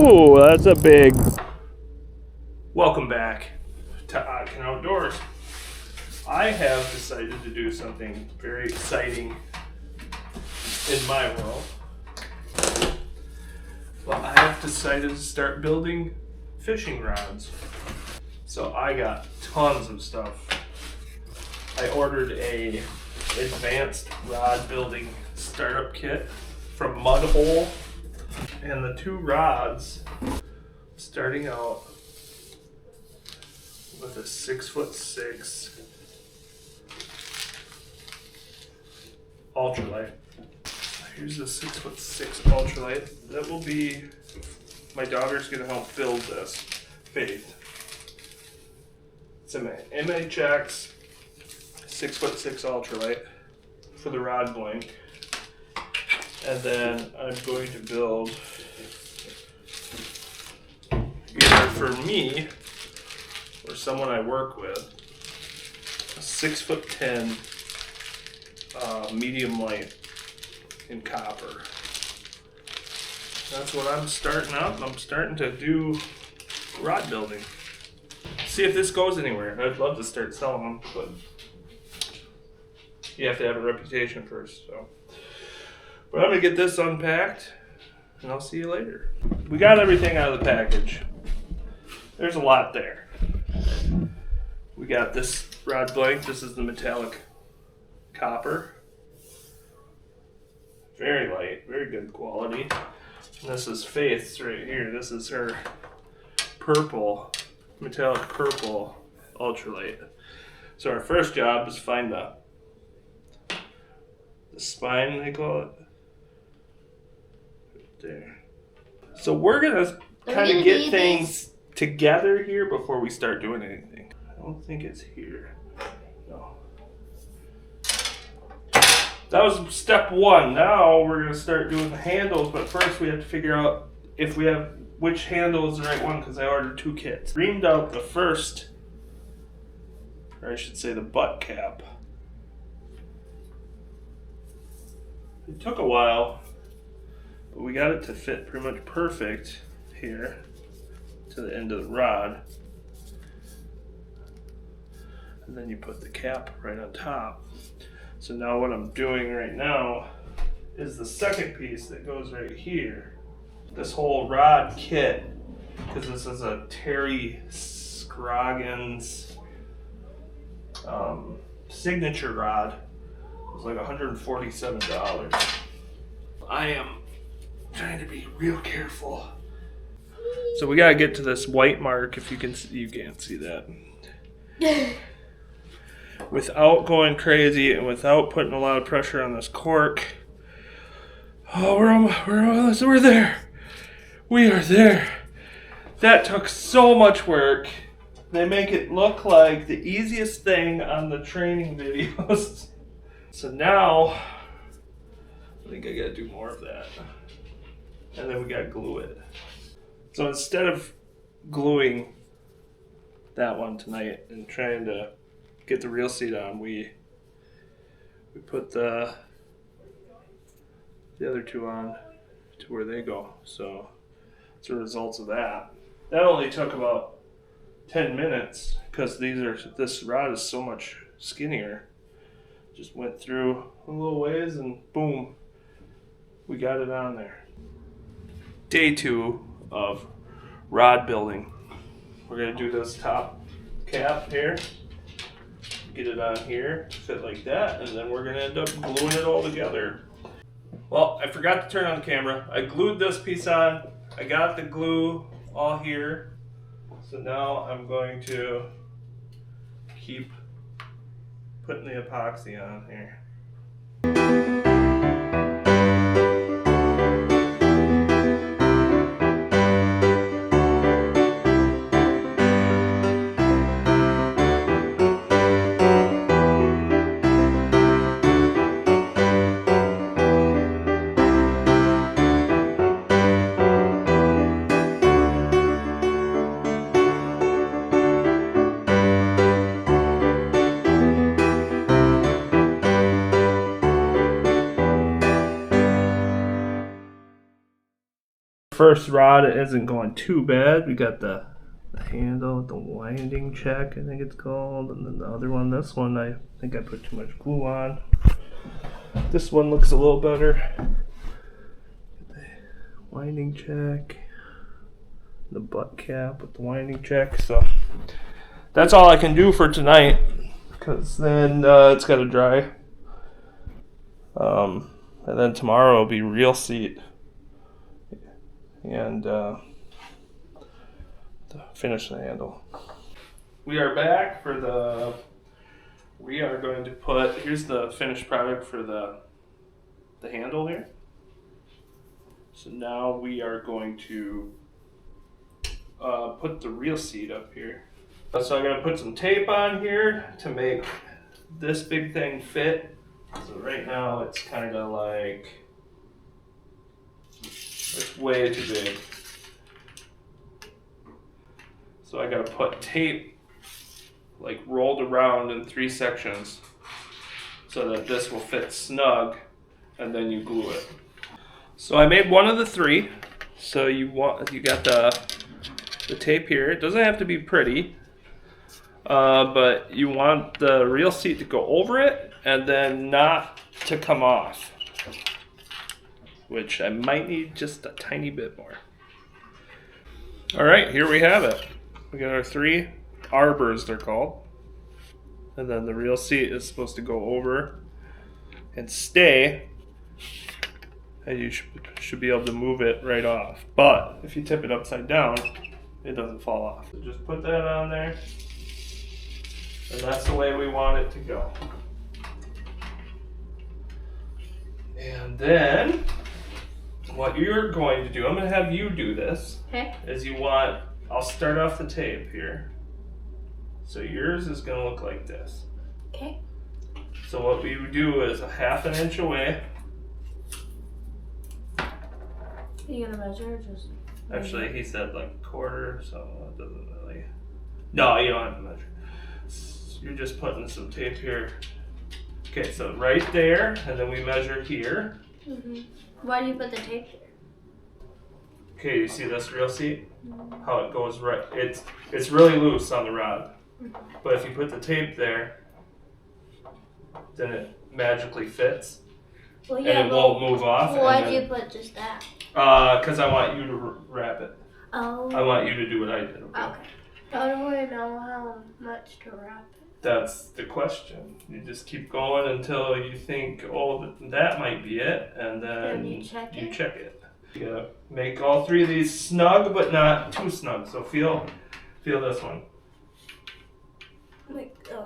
Ooh, that's a big. Welcome back to OETKEN Outdoors. I have decided to do something very exciting in my world. Well, I have decided to start building fishing rods. So I got tons of stuff. I ordered a advanced rod building startup kit from Mudhole, and the two rods starting out with a 6'6" ultralight. Here's the 6'6" ultralight. That will be, my daughter's gonna help build this, Faith. It's an MHX 6'6" ultralight for the rod blank. And then I'm going to build, either for me or someone I work with, a 6'10" medium light in copper. That's what I'm starting out. I'm starting to do rod building. See if this goes anywhere. I'd love to start selling them, but you have to have a reputation first. So, but I'm gonna get this unpacked, and I'll see you later. We got everything out of the package. There's a lot there. We got this rod blank. This is the metallic copper. Very light, very good quality. And this is Faith's right here. This is her purple, metallic purple ultralight. So our first job is find the spine, they call it. Right there. So we're gonna kind of get things together here before we start doing anything. I don't think it's here. No. That was step one. Now we're gonna start doing the handles, but first we have to figure out if we have which handle is the right one, because I ordered two kits. Reamed out the first, or I should say the butt cap. It took a while, but we got it to fit pretty much perfect here to the end of the rod. And then you put the cap right on top. So now what I'm doing right now is the second piece that goes right here. This whole rod kit, because this is a Terry Scroggins signature rod, was like $147. I am trying to be real careful. So we gotta get to this white mark. If you can see, you can't see that. Without going crazy and without putting a lot of pressure on this cork. Oh, we're there. We are there. That took so much work. They make it look like the easiest thing on the training videos. So now, I think I gotta do more of that. And then we gotta glue it. So instead of gluing that one tonight and trying to get the real seat on, we put the other two on to where they go. So it's the results of that. That only took about 10 minutes because this rod is so much skinnier. Just went through a little ways and boom, we got it on there. Day 2 of rod building. We're gonna do this top cap here. Get it on here, fit like that, and then we're gonna end up gluing it all together. Well, I forgot to turn on the camera. I glued this piece on. I got the glue all here. So now I'm going to keep putting the epoxy on here. first rod isn't going too bad. We got the handle with the winding check, I think it's called, and then the other one, this one, I think I put too much glue on. This one looks a little better. The winding check, the butt cap with the winding check. So that's all I can do for tonight, because then it's got to dry. And then tomorrow will be real seat and finish the handle. We are back for the. We are going to put. Here's the finished product for the handle here. So now we are going to put the real seat up here. So I'm going to put some tape on here to make this big thing fit. So right now it's kind of like it's way too big. So I gotta put tape like rolled around in 3 sections so that this will fit snug, and then you glue it. So I made one of the 3. So you got the tape here. It doesn't have to be pretty, but you want the real seat to go over it and then not to come off, which I might need just a tiny bit more. All right, here we have it. We got our 3 arbors, they're called. And then the real seat is supposed to go over and stay. And you should be able to move it right off. But if you tip it upside down, it doesn't fall off. So just put that on there. And that's the way we want it to go. And then what you're going to do, I'm going to have you do this, okay, is I'll start off the tape here. So yours is going to look like this. Okay. So what we would do is a 1/2 inch away. Are you going to measure or just? Actually, he said like 1/4, so it doesn't really. No, you don't have to measure. You're just putting some tape here. Okay, so right there, and then we measure here. Mm-hmm. Why do you put the tape there? Okay, you see this real seat? How it goes right. It's really loose on the rod. But if you put the tape there, then it magically fits. Well, yeah, and it won't move off. Well, why do you put just that? Because I want you to wrap it. Oh. I want you to do what I did. Okay. How do I know how much to wrap it? That's the question. You just keep going until you think, oh, that might be it, and then you check it. You gotta make all 3 of these snug, but not too snug. So feel this one.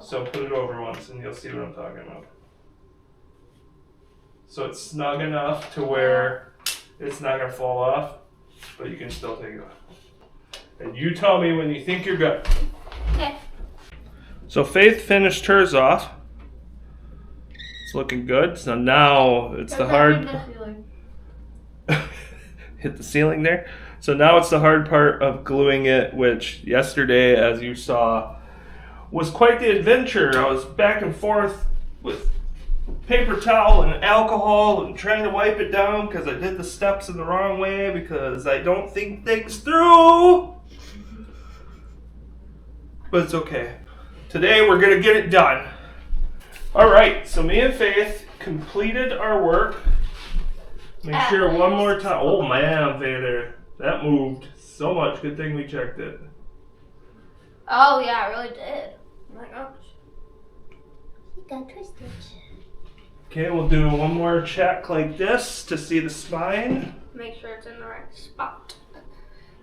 So put it over once, and you'll see what I'm talking about. So it's snug enough to where it's not gonna fall off, but you can still take it off. And you tell me when you think you're good. Okay. So Faith finished hers off. It's looking good. So now it's the hard. Hit the ceiling there. So now it's the hard part of gluing it, which yesterday, as you saw, was quite the adventure. I was back and forth with paper towel and alcohol and trying to wipe it down because I did the steps in the wrong way because I don't think things through. But it's okay. Today we're gonna get it done. All right, so me and Faith completed our work. Make sure one more time. Oh man, Faith, that moved so much. Good thing we checked it. Oh yeah, it really did. Oh my gosh. It got twisted. Okay, we'll do one more check like this to see the spine. Make sure it's in the right spot.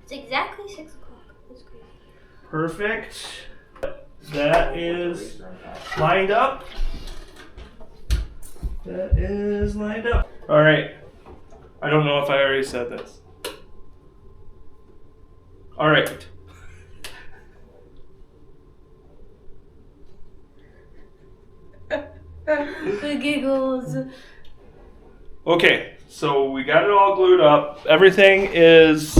It's exactly 6 o'clock. That's crazy. Perfect. That is lined up. That is lined up. All right. I don't know if I already said this. All right. The giggles. Okay, so we got it all glued up. Everything is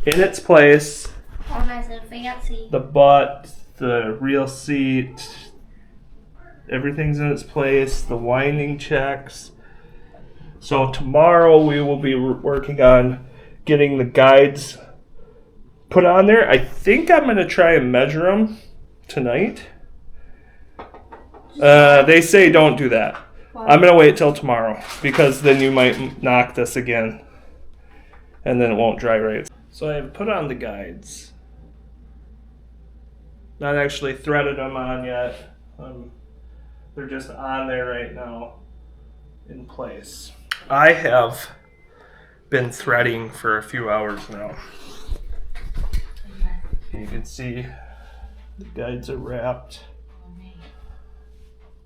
in its place. All nice and fancy. The butt, the real seat, everything's in its place. The winding checks. So tomorrow we will be working on getting the guides put on there. I think I'm going to try and measure them tonight. They say don't do that. Wow. I'm going to wait till tomorrow because then you might knock this again and then it won't dry right. So I have put on the guides. Not actually threaded them on yet. They're just on there right now in place. I have been threading for a few hours now. You can see the guides are wrapped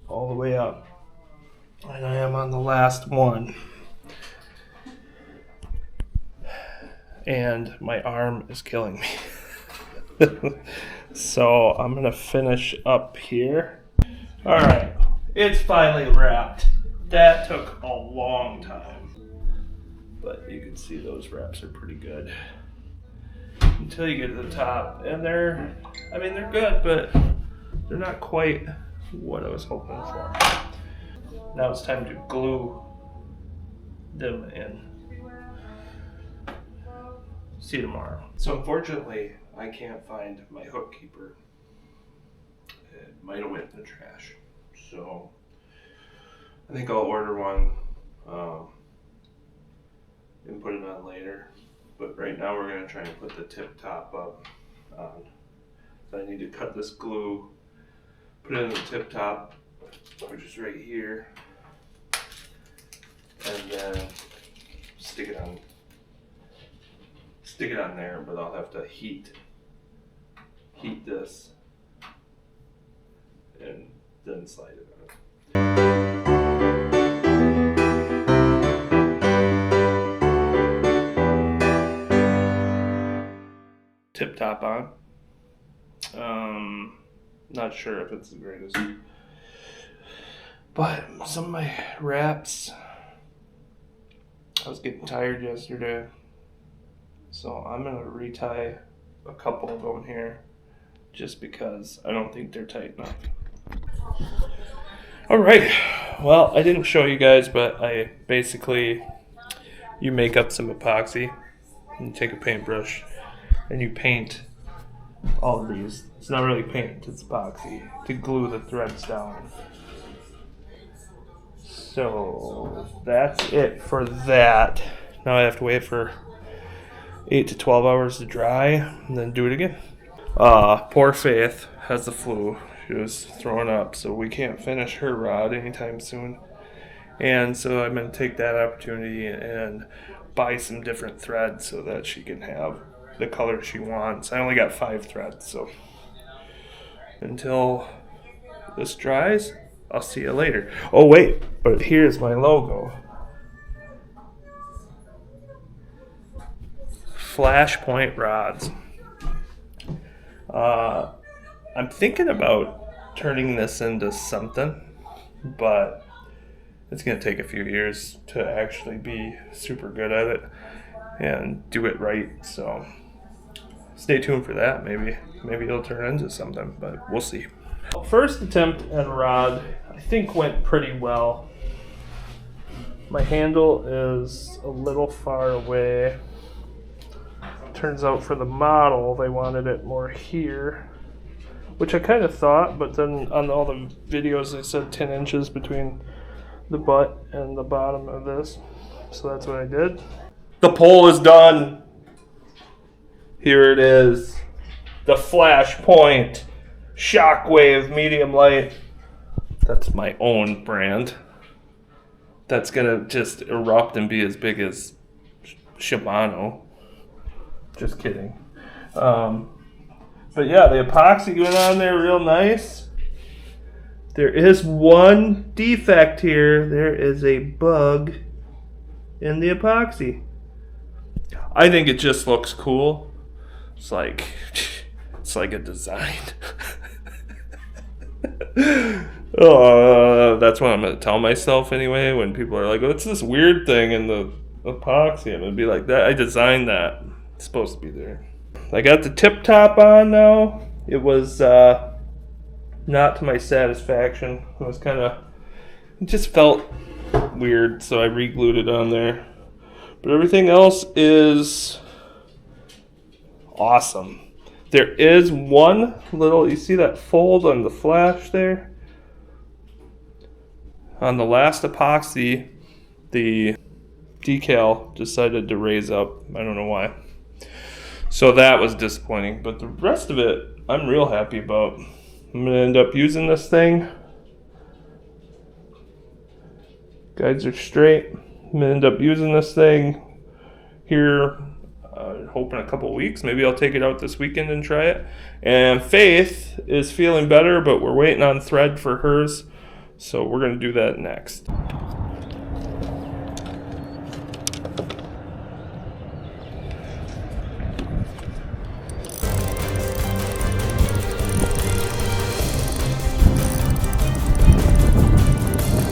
all the way up. And I am on the last one. And my arm is killing me. So I'm going to finish up here. Alright, it's finally wrapped. That took a long time. But you can see those wraps are pretty good. Until you get to the top. And they're good, but they're not quite what I was hoping for. Now it's time to glue them in. See you tomorrow. So unfortunately, I can't find my hook keeper. It might have went in the trash. So I think I'll order one and put it on later. But right now we're going to try and put the tip top up on. So I need to cut this glue, put it in the tip top, which is right here, and then stick it on there, but I'll have to heat this and then slide it on. Tip top on. Not sure if it's the greatest, but some of my wraps, I was getting tired yesterday, so I'm gonna retie a couple of them here just because I don't think they're tight enough. All right, well, I didn't show you guys, but you make up some epoxy and take a paintbrush and you paint all of these. It's not really paint, it's epoxy to glue the threads down. So that's it for that. Now I have to wait for 8 to 12 hours to dry and then do it again. Poor Faith has the flu. She was throwing up, so we can't finish her rod anytime soon. And so I'm going to take that opportunity and buy some different threads so that she can have the color she wants. I only got 5 threads, so until this dries, I'll see you later. Oh wait, but here's my logo. Flashpoint Rods. I'm thinking about turning this into something, but it's going to take a few years to actually be super good at it and do it right. So stay tuned for that. Maybe it'll turn into something, but we'll see. First attempt at a rod, I think went pretty well. My handle is a little far away. Turns out for the model, they wanted it more here, which I kind of thought, but then on all the videos they said 10 inches between the butt and the bottom of this. So that's what I did. The pole is done. Here it is. The Flashpoint Shockwave medium light. That's my own brand. That's gonna just erupt and be as big as Shimano. Just kidding. But yeah, the epoxy went on there real nice. There is one defect here. There is a bug in the epoxy. I think it just looks cool. It's like a design. That's what I'm gonna tell myself anyway. When people are like, "Oh, it's this weird thing in the epoxy," I'm gonna be like, "That I designed that. It's supposed to be there." I got the tip top on now. It was not to my satisfaction. It just felt weird, so I re-glued it on there. But everything else is awesome. There is one little, you see that fold on the flash there? On the last epoxy, the decal decided to raise up. I don't know why. So that was disappointing. But the rest of it, I'm real happy about. I'm going to end up using this thing. Guides are straight. I'm going to end up using this thing here. Hope in a couple weeks. Maybe I'll take it out this weekend and try it. And Faith is feeling better, but we're waiting on thread for hers. So we're going to do that next.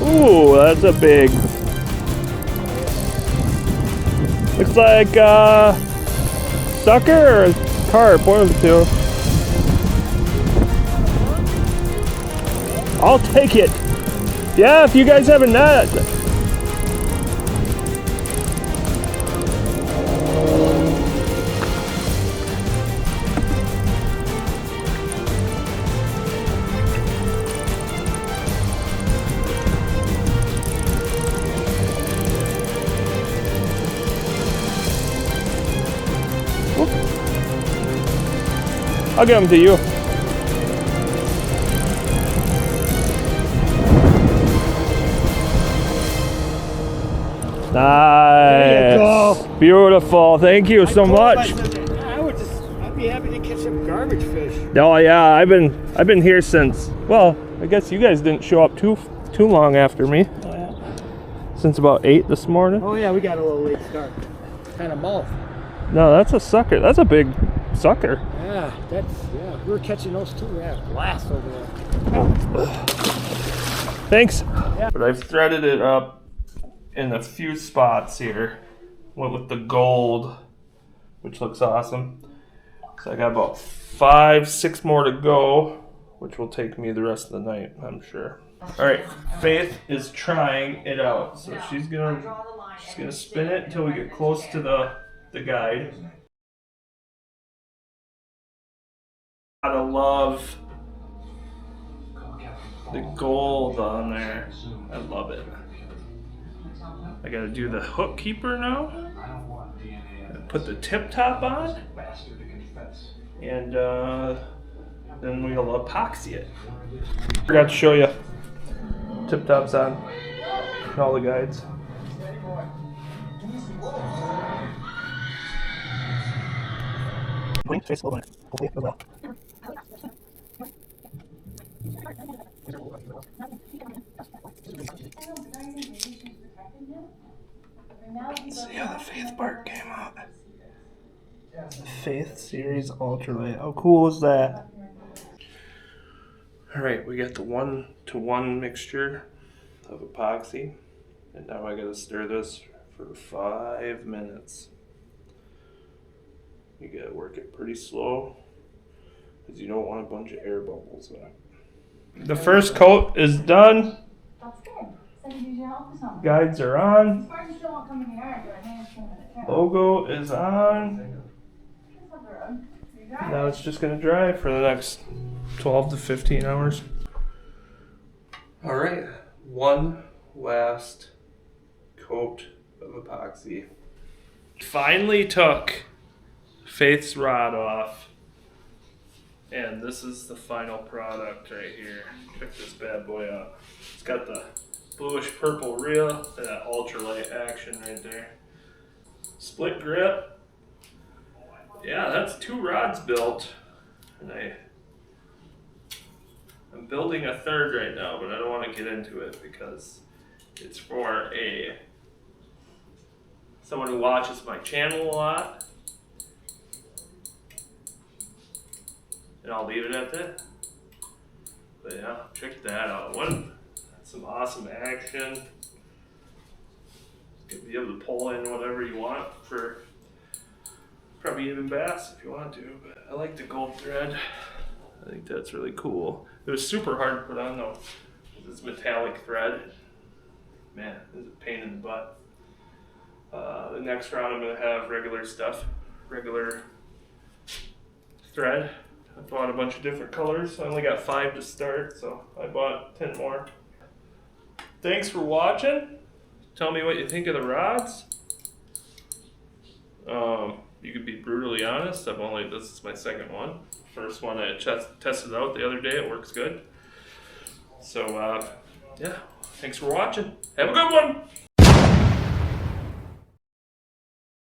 Ooh, that's a big. Looks like sucker or carp, one of the two. I'll take it. Yeah, if you guys have a net. I'll give them to you. Nice. Beautiful. Thank you so much. I'd be happy to catch some garbage fish. Oh yeah, I've been here since. Well, I guess you guys didn't show up too long after me. Oh yeah. Since about 8 this morning. Oh yeah, we got a little late start. Kind of mouth. No, that's a sucker. That's a big sucker. Yeah, we were catching those too. Yeah, blast over there. Thanks. Yeah. But I've threaded it up in a few spots here. Went with the gold, which looks awesome. So I got about 5-6 more to go, which will take me the rest of the night, I'm sure. All right, Faith is trying it out. So she's gonna spin it until we get close to the guide. Gotta love the gold on there. I love it. I gotta do the hook keeper now. Put the tip top on. And then we'll epoxy it. Forgot to show you. Tip top's on. And all the guides. See how the Faith part came out. The Faith Series Ultralight. How cool is that? Alright, we got the 1-to-1 mixture of epoxy. And now I gotta stir this for 5 minutes. You gotta work it pretty slow because you don't want a bunch of air bubbles in it. The first coat is done. That's good. So you use your help or something. Guides are on. As far as you still won't come in the yard, but I think it's going to the Logo is on. Now it's just gonna dry for the next 12 to 15 hours. All right, one last coat of epoxy. Finally took Faith's rod off, and this is the final product right here. Check this bad boy out. It's got the bluish purple reel and that ultralight action right there. Split grip. Yeah, that's 2 rods built, and I'm building a third right now, but I don't want to get into it because it's for someone who watches my channel a lot, and I'll leave it at that. But yeah, check that out. That's some awesome action. You'll be able to pull in whatever you want for. Probably even bass if you want to, but I like the gold thread. I think that's really cool. It was super hard to put on though. This metallic thread. Man, this is a pain in the butt. The next round I'm going to have regular stuff, regular thread. I bought a bunch of different colors. I only got 5 to start, so I bought 10 more. Thanks for watching. Tell me what you think of the rods. You can be brutally honest. This is my second one. First one I tested out the other day. It works good. So yeah, thanks for watching. Have a good one.